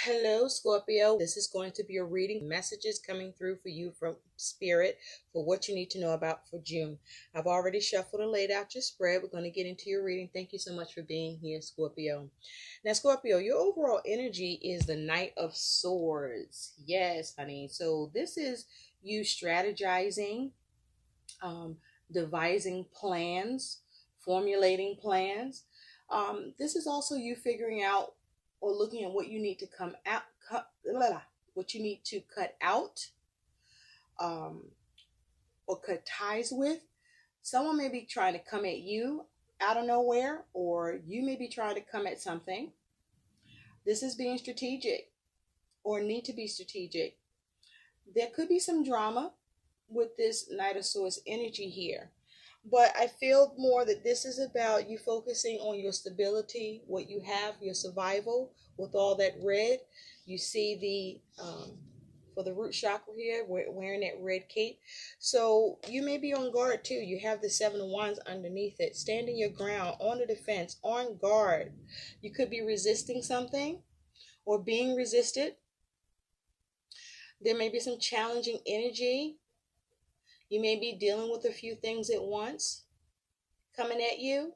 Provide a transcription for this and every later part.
Hello, Scorpio. This is going to be a reading. Messages coming through for you from Spirit for what you need to know about for June. I've already shuffled and laid out your spread. We're going to get into your reading. Thank you so much for being here, Scorpio. Now, Scorpio, your overall energy is the Knight of Swords. Yes, honey. So this is you strategizing, devising plans, formulating plans. This is also you figuring out or looking at what you need to what you need to cut out, or cut ties with. Someone may be trying to come at you out of nowhere, or you may be trying to come at something. This is being strategic or need to be strategic. There could be some drama with this Knight of Swords energy here. But I feel more that this is about you focusing on your stability, what you have, your survival with all that red. You see for the root chakra here, wearing that red cape. So you may be on guard too. You have the Seven of Wands underneath it. Standing your ground, on the defense, on guard. You could be resisting something or being resisted. There may be some challenging energy. You may be dealing with a few things at once coming at you.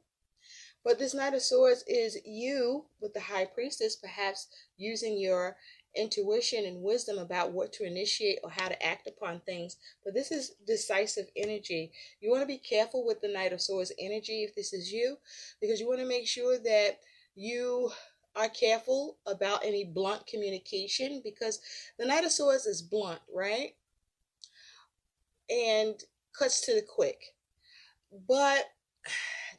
But this Knight of Swords is you with the High Priestess, perhaps using your intuition and wisdom about what to initiate or how to act upon things. But this is decisive energy. You want to be careful with the Knight of Swords energy if this is you, because you want to make sure that you are careful about any blunt communication, because the Knight of Swords is blunt, right? And cuts to the quick. But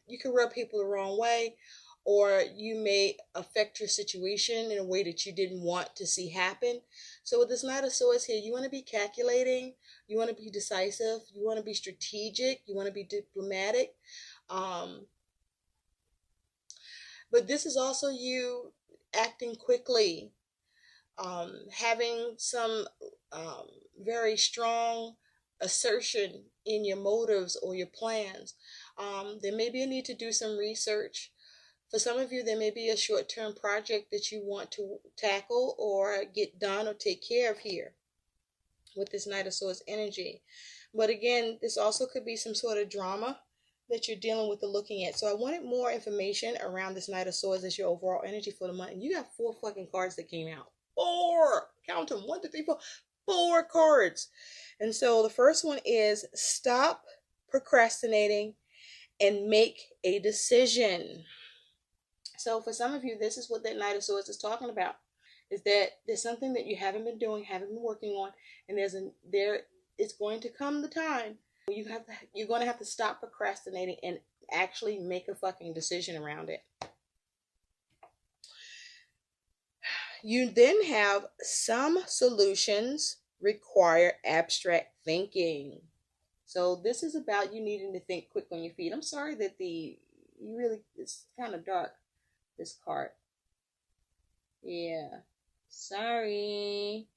you can rub people the wrong way, or you may affect your situation in a way that you didn't want to see happen. So with this Knight of Swords here, you want to be calculating, you want to be decisive, you want to be strategic, you want to be diplomatic. But this is also you acting quickly, having some very strong assertion in your motives or your plans. There may be a need to do some research. For some of you, there may be a short-term project that you want to tackle or get done or take care of here with this Knight of Swords energy. But again, this also could be some sort of drama that you're dealing with or looking at. So I wanted more information around this Knight of Swords as your overall energy for the month. And you got 4 fucking cards that came out. 4! Count them. 1, 2, 3, 4. 4 cards. And so the first one is stop procrastinating and make a decision. So for some of you, this is what that Knight of Swords is talking about. Is that there's something that you haven't been doing, haven't been working on, and it's going to come the time where you're going to have to stop procrastinating and actually make a fucking decision around it. You then have some solutions require abstract thinking. So this is about you needing to think quick on your feet. I'm sorry that it's kind of dark, this card. Yeah, sorry.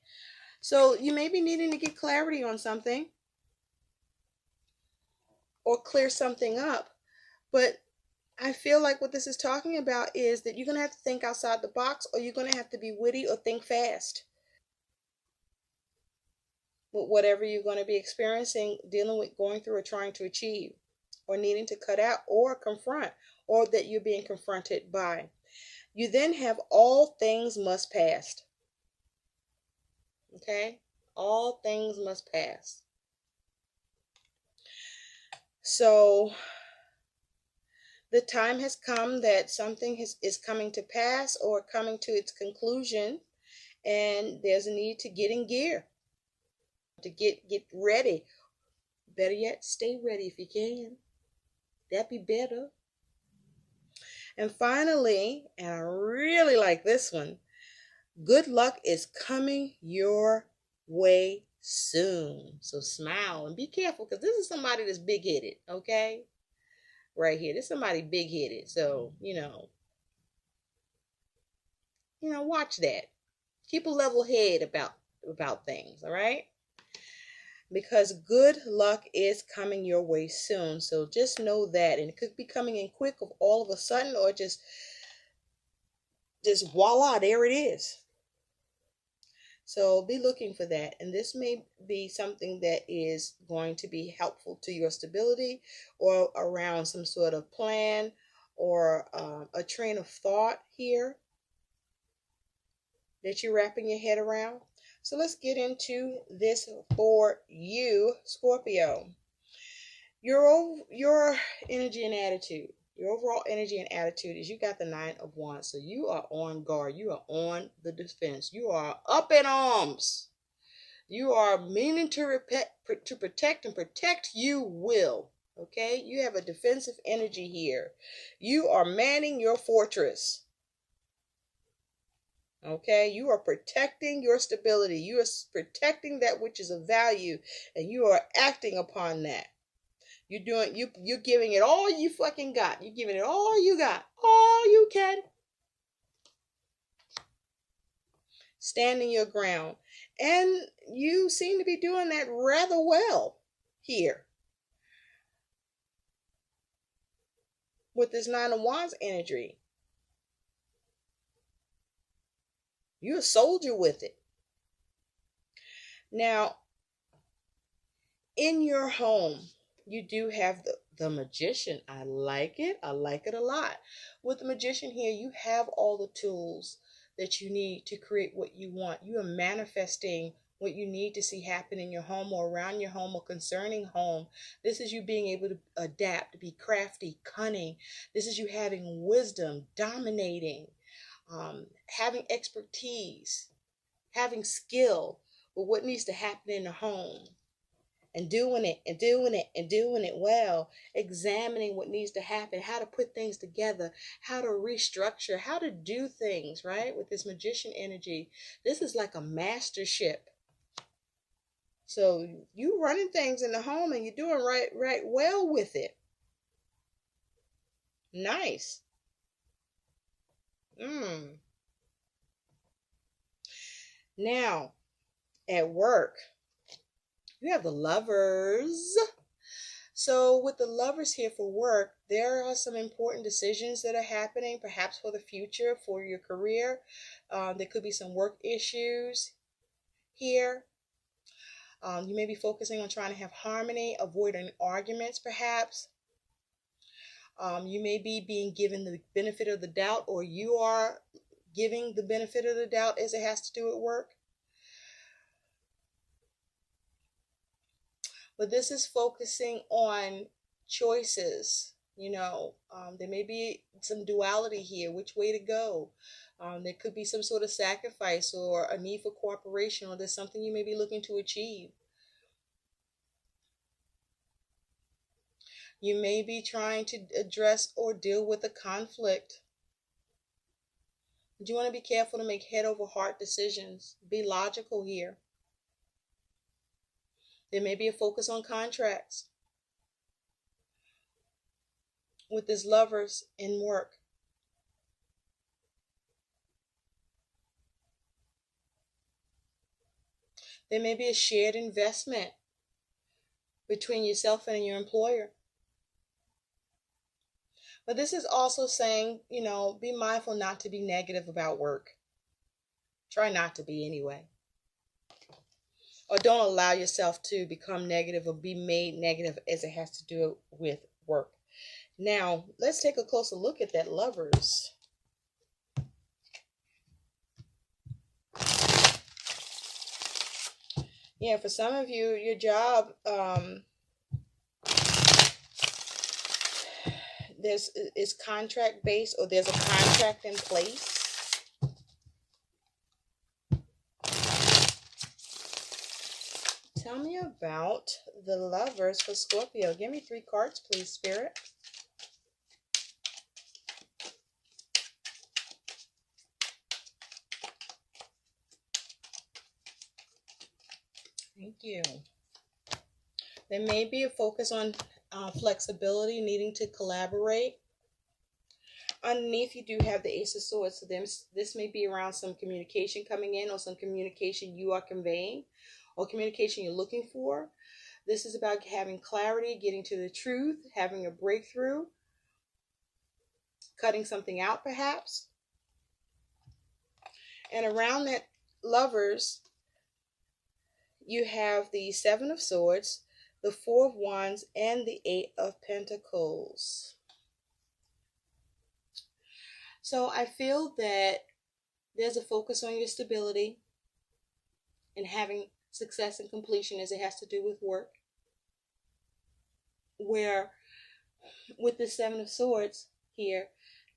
So you may be needing to get clarity on something or clear something up, but I feel like what this is talking about is that you're going to have to think outside the box, or you're going to have to be witty or think fast with whatever you're going to be experiencing, dealing with, going through, or trying to achieve, or needing to cut out or confront, or that you're being confronted by. You then have all things must pass. Okay? All things must pass. So the time has come that something is coming to pass or coming to its conclusion, and there's a need to get in gear, to get ready. Better yet, stay ready if you can. That'd be better. And finally, and I really like this one, good luck is coming your way soon. So smile and be careful, because this is somebody that's big-headed, okay? Right here, this is somebody big-headed. So, watch that. Keep a level head about things, all right? Because good luck is coming your way soon. So just know that. And it could be coming in quick of all of a sudden, or just voila, there it is. So be looking for that. And this may be something that is going to be helpful to your stability, or around some sort of plan, or a train of thought here that you're wrapping your head around. So let's get into this for you, Scorpio. Your energy and attitude. Your overall energy and attitude is, you got the 9 of Wands. So you are on guard. You are on the defense. You are up in arms. You are meaning to protect, and protect you will. Okay? You have a defensive energy here. You are manning your fortress. Okay? You are protecting your stability. You are protecting that which is of value, and you are acting upon that. You're giving it all you fucking got. You're giving it all you got. All you can. Standing your ground. And you seem to be doing that rather well here. With this 9 of Wands energy. You're a soldier with it. Now, in your home, you do have the Magician. I like it. I like it a lot. With the Magician here, you have all the tools that you need to create what you want. You are manifesting what you need to see happen in your home, or around your home, or concerning home. This is you being able to adapt, be crafty, cunning. This is you having wisdom, dominating, having expertise, having skill with what needs to happen in the home. And doing it well, examining what needs to happen, how to put things together, how to restructure, how to do things, right? With this Magician energy, this is like a mastership. So you running things in the home, and you're doing right well with it. Nice. Now, at work, you have the Lovers. So with the Lovers here for work, there are some important decisions that are happening, perhaps for the future, for your career. There could be some work issues here. You may be focusing on trying to have harmony, avoiding arguments, perhaps. You may be being given the benefit of the doubt, or you are giving the benefit of the doubt as it has to do with work. But this is focusing on choices. There may be some duality here, which way to go. There could be some sort of sacrifice, or a need for cooperation, or there's something you may be looking to achieve. You may be trying to address or deal with a conflict. But you want to be careful to make head over heart decisions. Be logical here. There may be a focus on contracts with this Lovers in work. There may be a shared investment between yourself and your employer. But this is also saying, be mindful not to be negative about work. Try not to be anyway. Or don't allow yourself to become negative or be made negative as it has to do with work. Now, let's take a closer look at that Lovers. Yeah, for some of you, your job, is contract based, or there's a contract in place. Tell me about the Lovers for Scorpio. Give me 3 cards, please, Spirit. Thank you. There may be a focus on flexibility, needing to collaborate. Underneath, you do have the Ace of Swords. So this may be around some communication coming in, or some communication you are conveying, or communication you're looking for. This is about having clarity, getting to the truth, having a breakthrough, cutting something out perhaps. And around that Lovers, you have the Seven of Swords, the Four of Wands, and the Eight of Pentacles. So I feel that there's a focus on your stability and having success and completion as it has to do with work. Where with the Seven of Swords here,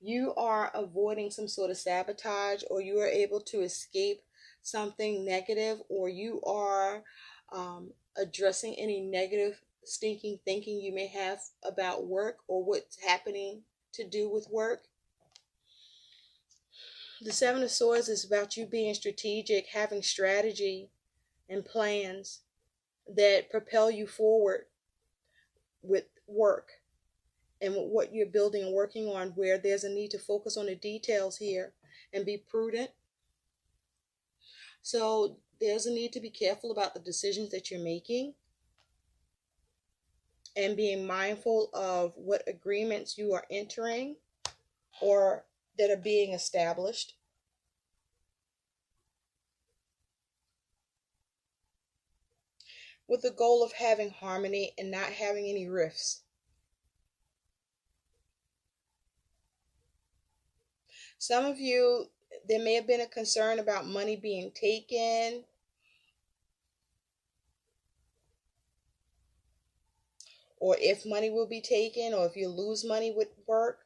you are avoiding some sort of sabotage, or you are able to escape something negative, or you are addressing any negative stinking thinking you may have about work or what's happening to do with work. The Seven of Swords is about you being strategic, having strategy and plans that propel you forward with work and what you're building and working on, where there's a need to focus on the details here and be prudent. So there's a need to be careful about the decisions that you're making and being mindful of what agreements you are entering or that are being established. With the goal of having harmony and not having any rifts. Some of you, there may have been a concern about money being taken, or if money will be taken, or if you lose money with work.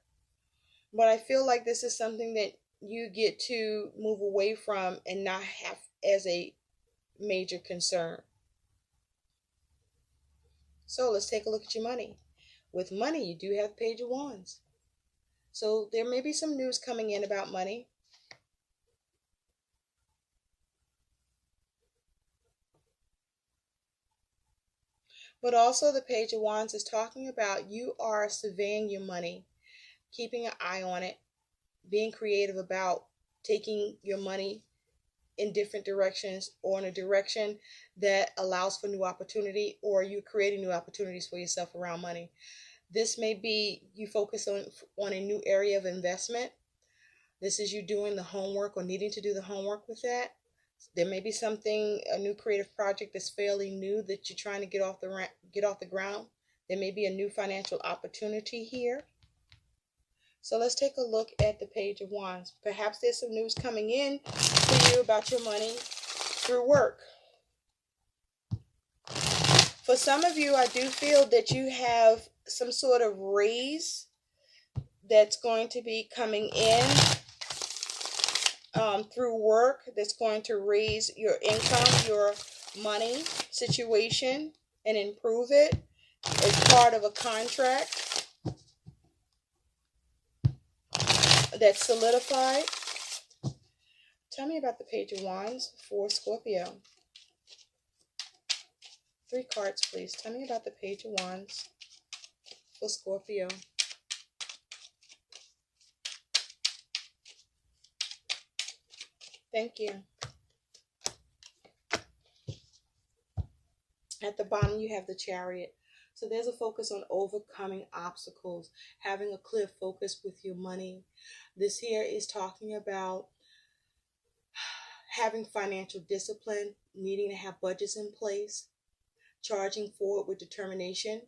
But I feel like this is something that you get to move away from and not have as a major concern. So let's take a look at your money. With money, you do have Page of Wands. So there may be some news coming in about money. But also the Page of Wands is talking about you are surveying your money, keeping an eye on it, being creative about taking your money in different directions, or in a direction that allows for new opportunity, or you creating new opportunities for yourself around money. This may be you focus on a new area of investment. This is you doing the homework or needing to do the homework with that. There may be something, a new creative project that's fairly new that you're trying to get off the ground. There may be a new financial opportunity here. So let's take a look at the Page of Wands. Perhaps there's some news coming in for you about your money through work. For some of you, I do feel that you have some sort of raise that's going to be coming in through work, that's going to raise your income, your money situation, and improve it as part of a contract that's solidified. Tell me about the Page of Wands for Scorpio. 3 cards, please. Tell me about the Page of Wands for Scorpio. Thank you. At the bottom, you have the Chariot. So there's a focus on overcoming obstacles, having a clear focus with your money. This here is talking about having financial discipline, needing to have budgets in place, charging forward with determination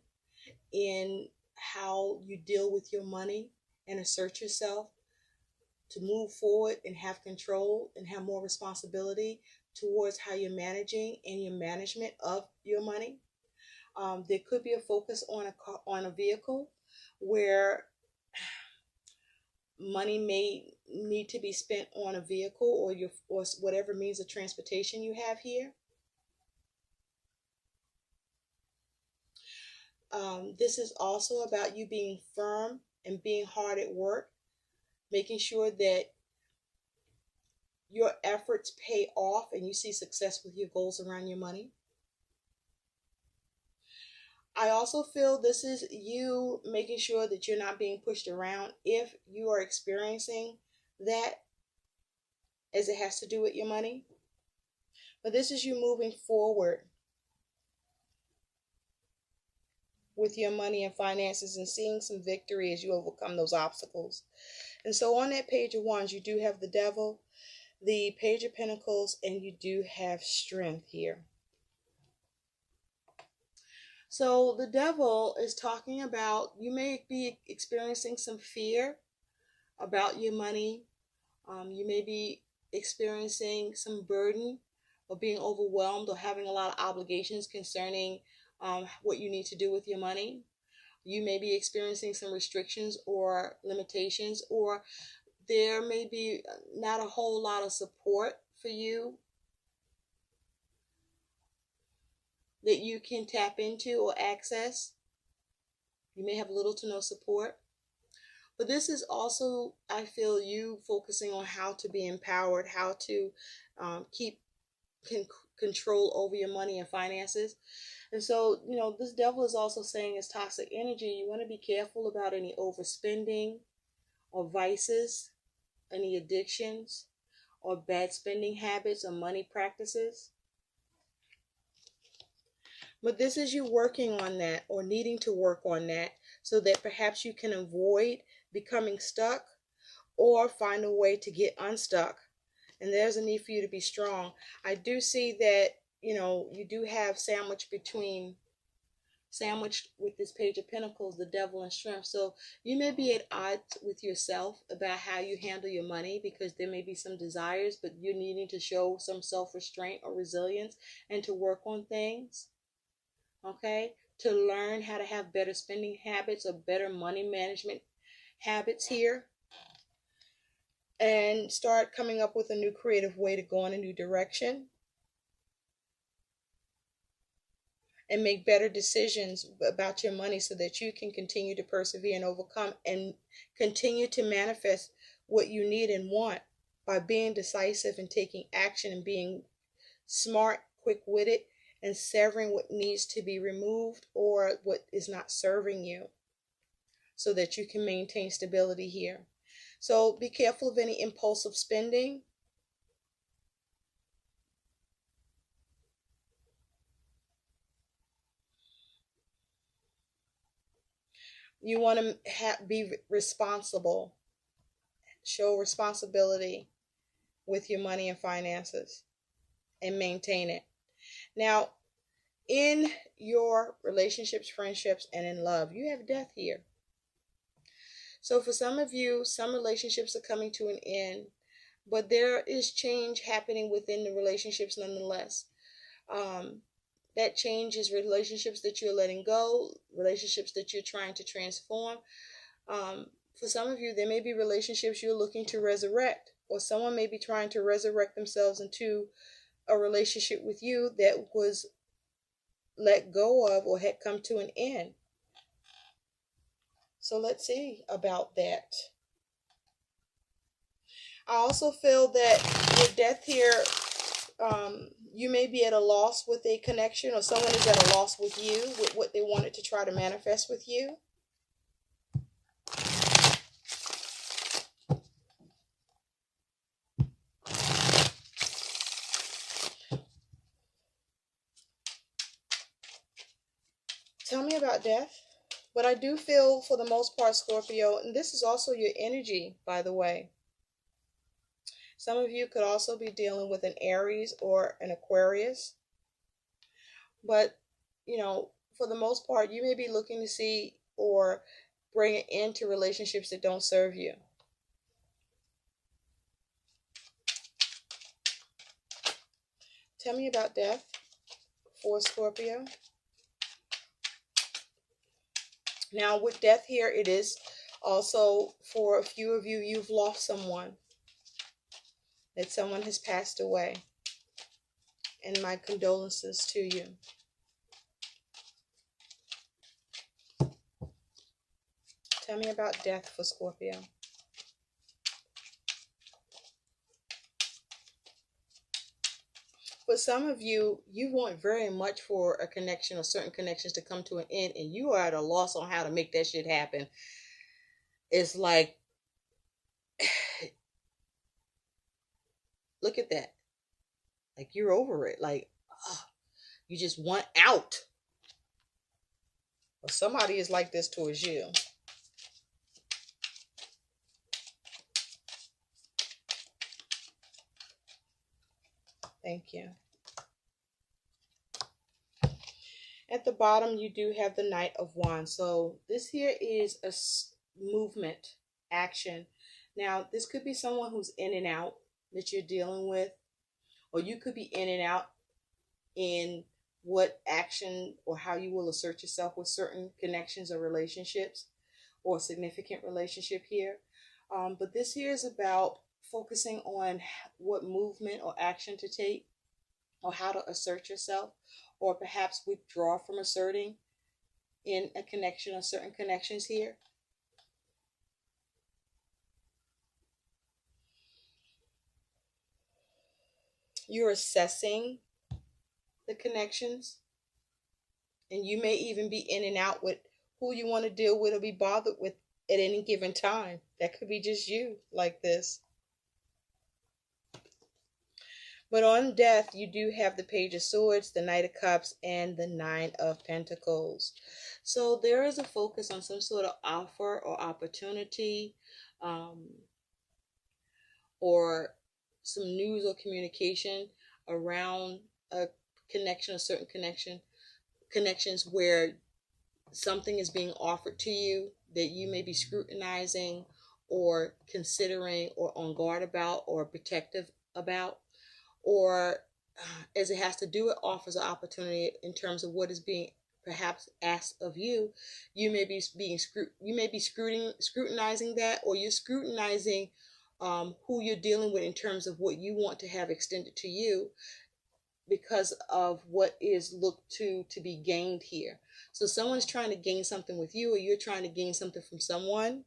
in how you deal with your money and assert yourself to move forward and have control and have more responsibility towards how you're managing and your management of your money. There could be a focus on a vehicle where money may need to be spent on a vehicle or whatever means of transportation you have here. This is also about you being firm and being hard at work, making sure that your efforts pay off and you see success with your goals around your money. I also feel this is you making sure that you're not being pushed around if you are experiencing that as it has to do with your money. But this is you moving forward with your money and finances and seeing some victory as you overcome those obstacles. And so on that Page of Wands, you do have the Devil, the Page of Pentacles, and you do have Strength here. So the devil is talking about you may be experiencing some fear about your money. You may be experiencing some burden or being overwhelmed or having a lot of obligations concerning what you need to do with your money. You may be experiencing some restrictions or limitations, or there may be not a whole lot of support for you that you can tap into or access. You may have little to no support. But this is also, I feel, you focusing on how to be empowered, how to keep control over your money and finances. And so, this devil is also saying it's toxic energy. You want to be careful about any overspending or vices, any addictions or bad spending habits or money practices. But this is you working on that or needing to work on that so that perhaps you can avoid becoming stuck or find a way to get unstuck. And there's a need for you to be strong. I do see that, you do have sandwiched with this Page of Pentacles, the devil and strength. So you may be at odds with yourself about how you handle your money because there may be some desires, but you're needing to show some self-restraint or resilience and to work on things. Okay? To learn how to have better spending habits or better money management habits here. And start coming up with a new creative way to go in a new direction. And make better decisions about your money so that you can continue to persevere and overcome and continue to manifest what you need and want by being decisive and taking action and being smart, quick-witted, and severing what needs to be removed or what is not serving you so that you can maintain stability here. So be careful of any impulsive spending. You want to be responsible, show responsibility with your money and finances and maintain it. Now, in your relationships, friendships, and in love, you have death here. So for some of you, some relationships are coming to an end, but there is change happening within the relationships nonetheless. That change is relationships that you're letting go, relationships that you're trying to transform. For some of you, there may be relationships you're looking to resurrect, or someone may be trying to resurrect themselves into a relationship with you that was let go of or had come to an end. So let's see about that. I also feel that with death here, you may be at a loss with a connection, or someone is at a loss with you, with what they wanted to try to manifest with you. Tell me about death. But I do feel, for the most part, Scorpio, and this is also your energy, by the way. Some of you could also be dealing with an Aries or an Aquarius. But, for the most part, you may be looking to see or bring an end to relationships that don't serve you. Tell me about death for Scorpio. Now, with death here, it is also, for a few of you, you've lost someone. That someone has passed away. And my condolences to you. Tell me about death for Scorpio. For some of you, you want very much for a connection or certain connections to come to an end, and you are at a loss on how to make that shit happen. It's like, look at that. Like, you're over it. Like, you just want out. Well, somebody is like this towards you. Thank you. At the bottom, you do have the Knight of Wands. So this here is a movement, action. Now, this could be someone who's in and out that you're dealing with, or you could be in and out in what action or how you will assert yourself with certain connections or relationships or significant relationship here. But this here is about focusing on what movement or action to take, or how to assert yourself, or perhaps withdraw from asserting in a connection or certain connections here. You're assessing the connections, and you may even be in and out with who you want to deal with or be bothered with at any given time. That could be just you like this. But on death, you do have the Page of Swords, the Knight of Cups, and the Nine of Pentacles. So there is a focus on some sort of offer or opportunity, or some news or communication around a connection, a certain connections where something is being offered to you that you may be scrutinizing or considering or on guard about or protective about, or as it has to do with offers or opportunity in terms of what is being perhaps asked of you. You may be scrutinizing that, or you're scrutinizing who you're dealing with in terms of what you want to have extended to you because of what is looked to be gained here. So someone's trying to gain something with you, or you're trying to gain something from someone,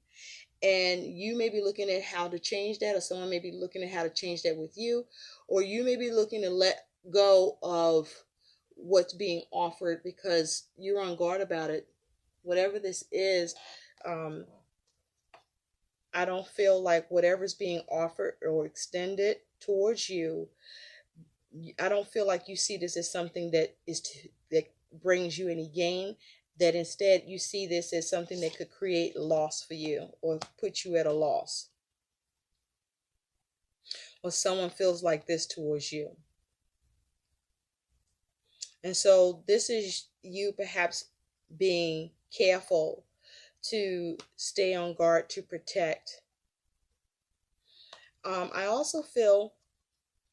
and you may be looking at how to change that, or someone may be looking at how to change that with you, or you may be looking to let go of what's being offered because you're on guard about it. Whatever this is, I don't feel like whatever's being offered or extended towards you, I don't feel like you see this as something that brings you any gain. That instead you see this as something that could create loss for you or put you at a loss. Or someone feels like this towards you. And so this is you perhaps being careful to stay on guard to protect. I also feel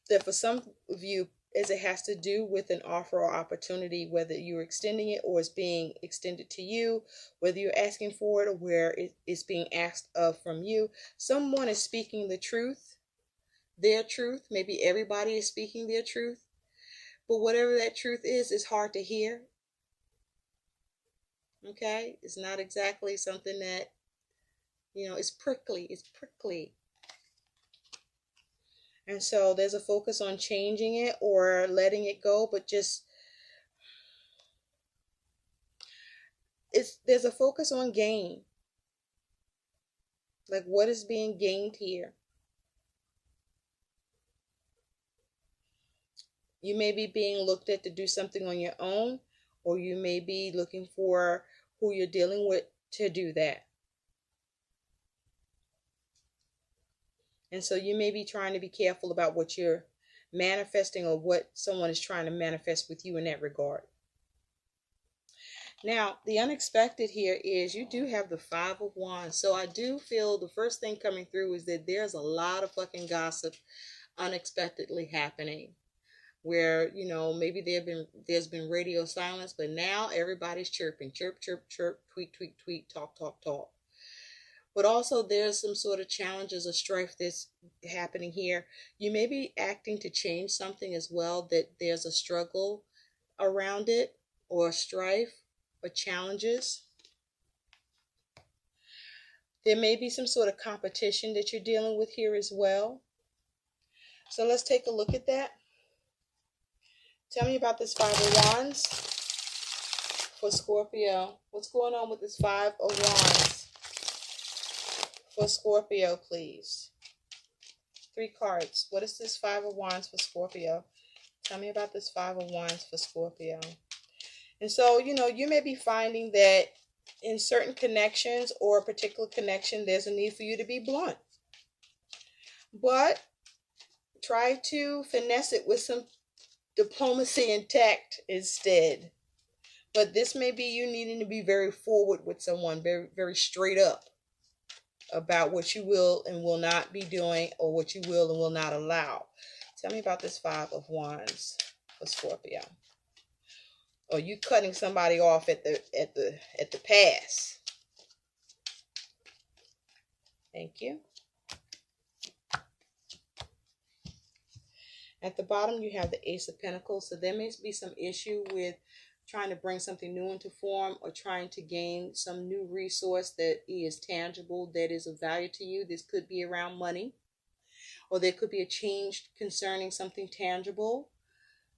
that for some of you, as it has to do with an offer or opportunity, whether you're extending it or it's being extended to you, whether you're asking for it or where it's being asked of from you, someone is speaking the truth, their truth. Maybe everybody is speaking their truth, but whatever that truth is hard to hear. Okay? It's not exactly something that, it's prickly. It's prickly. And so there's a focus on changing it or letting it go, but there's a focus on gain. Like, what is being gained here? You may be being looked at to do something on your own, or you may be looking for who you're dealing with to do that. And so you may be trying to be careful about what you're manifesting or what someone is trying to manifest with you in that regard. Now, the unexpected here is you do have the Five of Wands. So I do feel the first thing coming through is that there's a lot of fucking gossip unexpectedly happening. Where, maybe there's been radio silence, but now everybody's chirping. Chirp, chirp, chirp, tweet, tweet, tweet, talk, talk, talk. But also there's some sort of challenges or strife that's happening here. You may be acting to change something as well, that there's a struggle around it, or a strife, or challenges. There may be some sort of competition that you're dealing with here as well. So let's take a look at that. Tell me about this Five of Wands for Scorpio. What's going on with this Five of Wands for Scorpio, please? 3 cards. What is this Five of Wands for Scorpio? Tell me about this Five of Wands for Scorpio. And so, you may be finding that in certain connections or a particular connection, there's a need for you to be blunt. But try to finesse it with some diplomacy and tact instead. But this may be you needing to be very forward with someone, very, very straight up about what you will and will not be doing, or what you will and will not allow. Tell me about this Five of Wands for Scorpio. Or you cutting somebody off at the pass. Thank you. At the bottom, you have the Ace of Pentacles. So there may be some issue with trying to bring something new into form, or trying to gain some new resource that is tangible, that is of value to you. This could be around money, or there could be a change concerning something tangible,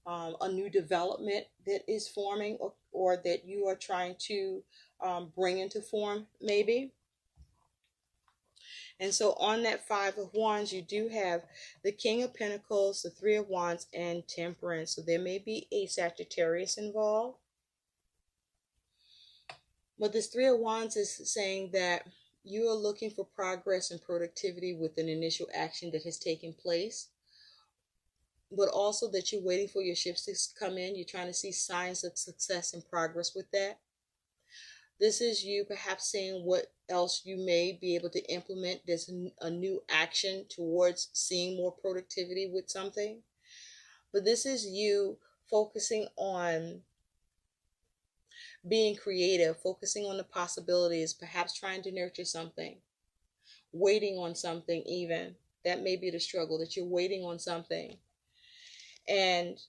a new development that is forming, or that you are trying to bring into form, maybe. And so on that Five of Wands, you do have the King of Pentacles, the Three of Wands, and Temperance. So there may be a Sagittarius involved. But this Three of Wands is saying that you are looking for progress and productivity with an initial action that has taken place. But also that you're waiting for your shifts to come in. You're trying to see signs of success and progress with that. This is you perhaps seeing what else you may be able to implement. There's a new action towards seeing more productivity with something. But this is you focusing on being creative, focusing on the possibilities, perhaps trying to nurture something, waiting on something even. That may be the struggle, that you're waiting on something. And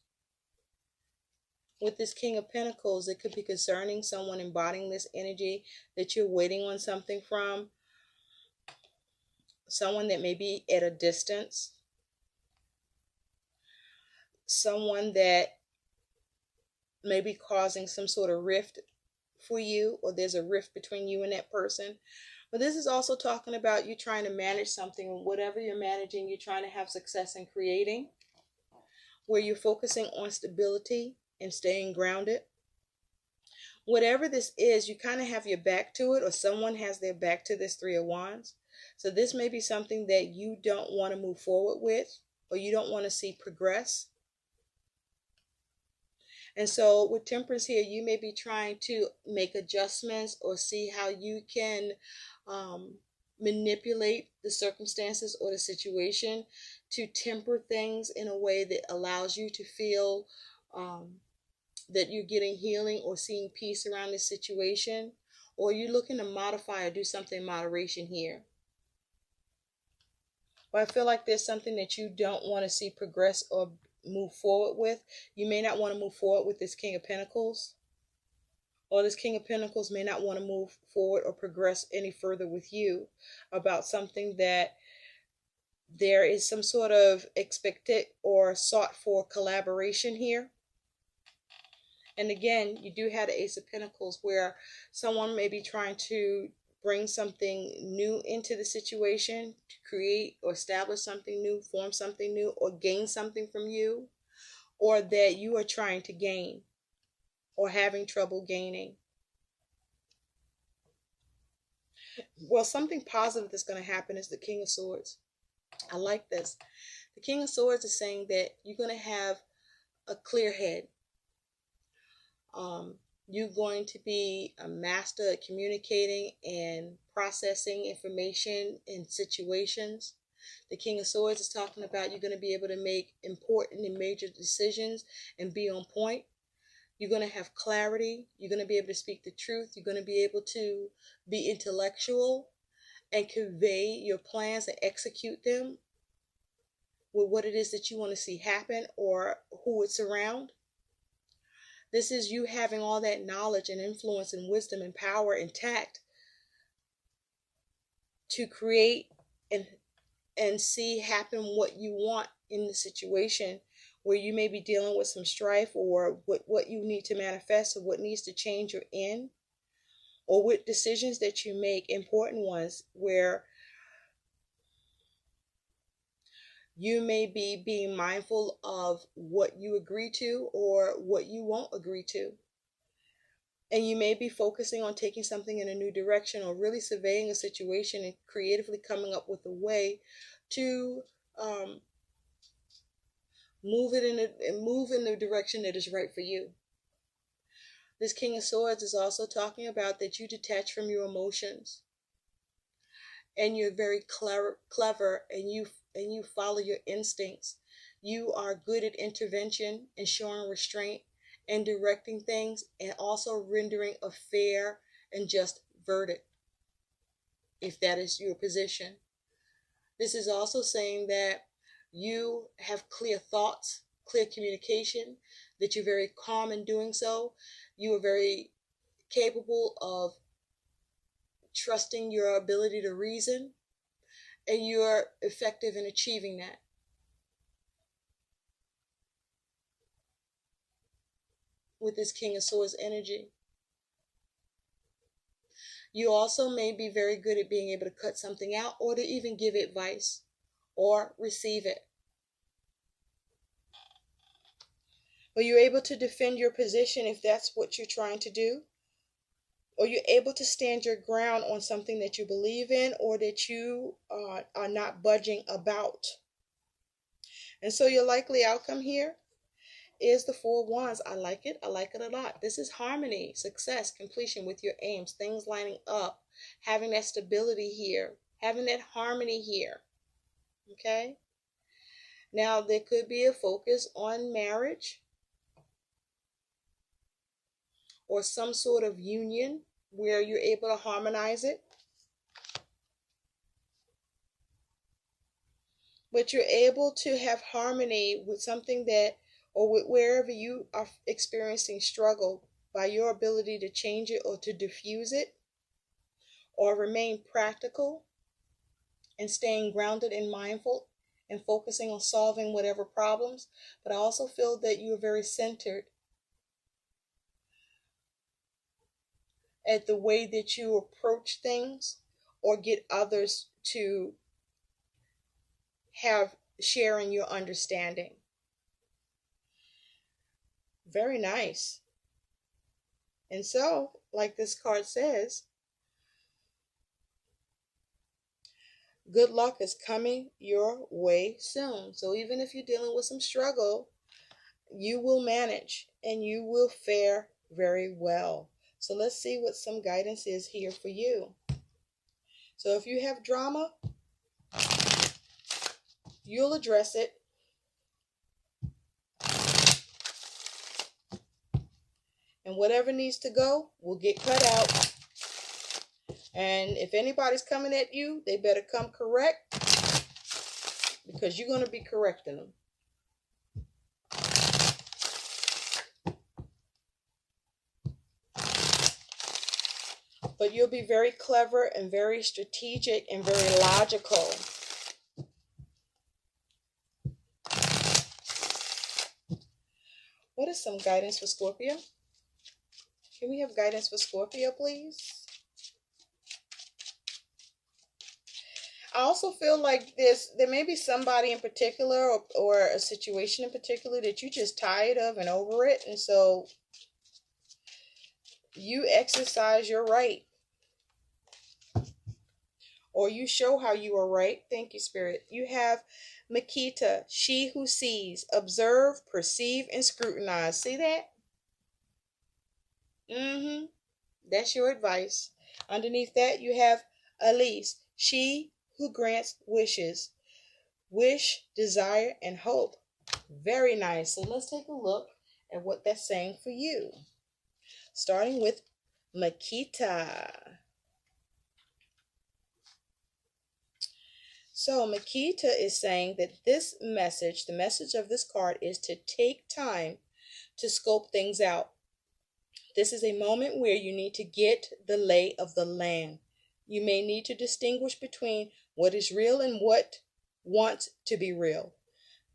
with this King of Pentacles, it could be concerning someone embodying this energy, that you're waiting on something from someone that may be at a distance, someone that may be causing some sort of rift for you, or there's a rift between you and that person. But this is also talking about you trying to manage something. Whatever you're managing, you're trying to have success in creating, where you're focusing on stability and staying grounded. Whatever this is, you kind of have your back to it, or someone has their back to this Three of Wands. So this may be something that you don't want to move forward with, or you don't want to see progress. And so with Temperance here, you may be trying to make adjustments, or see how you can manipulate the circumstances or the situation to temper things in a way that allows you to feel that you're getting healing or seeing peace around this situation. Or you're looking to modify or do something in moderation here. But I feel like there's something that you don't want to see progress or move forward with. You may not want to move forward with this King of Pentacles. Or this King of Pentacles may not want to move forward or progress any further with you about something that there is some sort of expected or sought for collaboration here. And again, you do have the Ace of Pentacles, where someone may be trying to bring something new into the situation, to create or establish something new, form something new, or gain something from you, or that you are trying to gain or having trouble gaining. Well, something positive that's going to happen is the King of Swords. I like this. The King of Swords is saying that you're going to have a clear head. You're going to be a master at communicating and processing information in situations. The King of Swords is talking about you're going to be able to make important and major decisions and be on point. You're going to have clarity. You're going to be able to speak the truth. You're going to be able to be intellectual and convey your plans and execute them with what it is that you want to see happen or who it's around. This is you having all that knowledge and influence and wisdom and power and tact to create and see happen what you want in the situation, where you may be dealing with some strife, or what you need to manifest, or what needs to change you're in, or with decisions that you make, important ones, where you may be being mindful of what you agree to or what you won't agree to. And you may be focusing on taking something in a new direction, or really surveying a situation and creatively coming up with a way to move in the direction that is right for you. This King of Swords is also talking about that you detach from your emotions, and you're very clever, and you follow your instincts. You are good at intervention and showing restraint and directing things, and also rendering a fair and just verdict, if that is your position. This is also saying that you have clear thoughts, clear communication, that you're very calm in doing so. You are very capable of trusting your ability to reason, and you're effective in achieving that. With this King of Swords energy, you also may be very good at being able to cut something out, or to even give advice or receive it. But you're able to defend your position if that's what you're trying to do, or you're able to stand your ground on something that you believe in, or that you are not budging about. And so your likely outcome here is the Four of Wands. I like it. I like it a lot. This is harmony, success, completion with your aims, things lining up, having that stability here, having that harmony here. Okay? Now, there could be a focus on marriage or some sort of union where you're able to harmonize it. But you're able to have harmony with something that, or with wherever you are experiencing struggle, by your ability to change it or to diffuse it, or remain practical and staying grounded and mindful and focusing on solving whatever problems. But I also feel that you are very centered at the way that you approach things or get others to have share in your understanding. Very nice. And so, like this card says, good luck is coming your way soon. So even if you're dealing with some struggle, you will manage and you will fare very well. So let's see what some guidance is here for you. So if you have drama, you'll address it. And whatever needs to go will get cut out. And if anybody's coming at you, they better come correct, because you're going to be correcting them. But you'll be very clever and very strategic and very logical. What is some guidance for Scorpio? Can we have guidance for Scorpio, please? I also feel like there may be somebody in particular, or a situation in particular that you're just tired of and over it. And so you exercise your right, or you show how you are right. Thank you, Spirit. You have Makita, she who sees, observe, perceive, and scrutinize. See that? That's your advice. Underneath that, you have Elise, she who grants wishes. Wish, desire, and hope. Very nice. So let's take a look at what that's saying for you. Starting with Makita. So Makita is saying that this message, the message of this card, is to take time to scope things out. This is a moment where you need to get the lay of the land. You may need to distinguish between what is real and what wants to be real.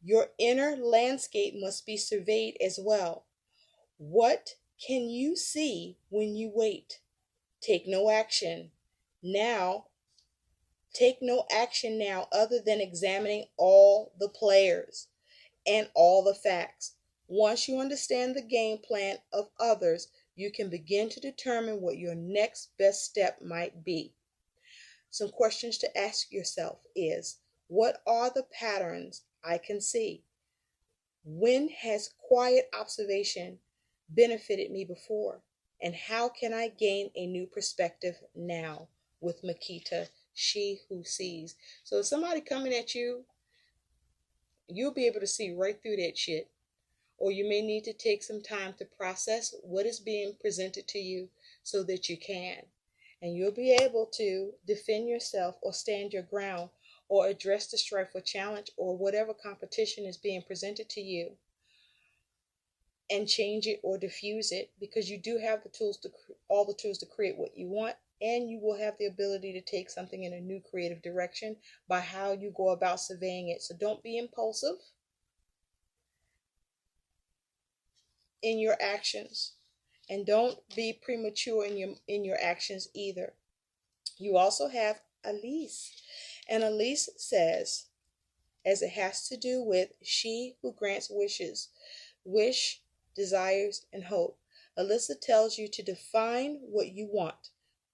Your inner landscape must be surveyed as well. What can you see when you wait? Take no action now. Take no action now other than examining all the players and all the facts. Once you understand the game plan of others, you can begin to determine what your next best step might be. Some questions to ask yourself is, what are the patterns I can see? When has quiet observation benefited me before? And how can I gain a new perspective now? With Makita, she who sees. So if somebody coming at you, you'll be able to see right through that shit. Or you may need to take some time to process what is being presented to you so that you can. And you'll be able to defend yourself or stand your ground or address the strife or challenge or whatever competition is being presented to you and change it or diffuse it, because you do have the tools to all the tools to create what you want, and you will have the ability to take something in a new creative direction by how you go about surveying it. So don't be impulsive in your actions, and don't be premature in your actions either. You also have Elise, and Elise says, as it has to do with she who grants wishes, wish, desires, and hope. Alyssa tells you to define what you want.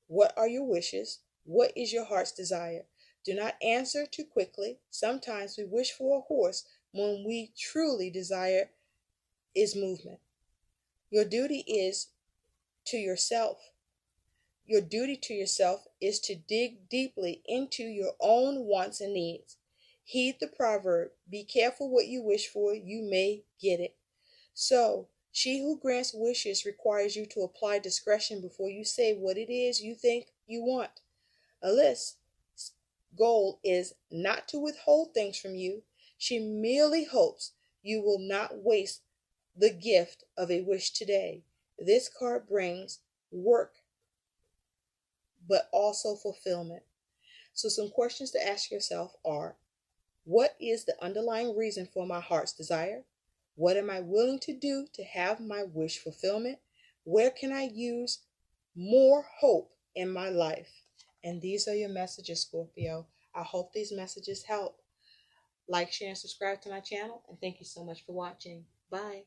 What are your wishes? What is your heart's desire? Do not answer too quickly. Sometimes we wish for a horse when we truly desire is movement. Your duty is to yourself. Your duty to yourself is to dig deeply into your own wants and needs. Heed the proverb, be careful what you wish for, you may get it. So, she who grants wishes requires you to apply discretion before you say what it is you think you want. Alyssa's goal is not to withhold things from you. She merely hopes you will not waste the gift of a wish today. This card brings work, but also fulfillment. So some questions to ask yourself are, what is the underlying reason for my heart's desire? What am I willing to do to have my wish fulfillment? Where can I use more hope in my life? And these are your messages, Scorpio. I hope these messages help. Like, share, and subscribe to my channel. And thank you so much for watching. Bye.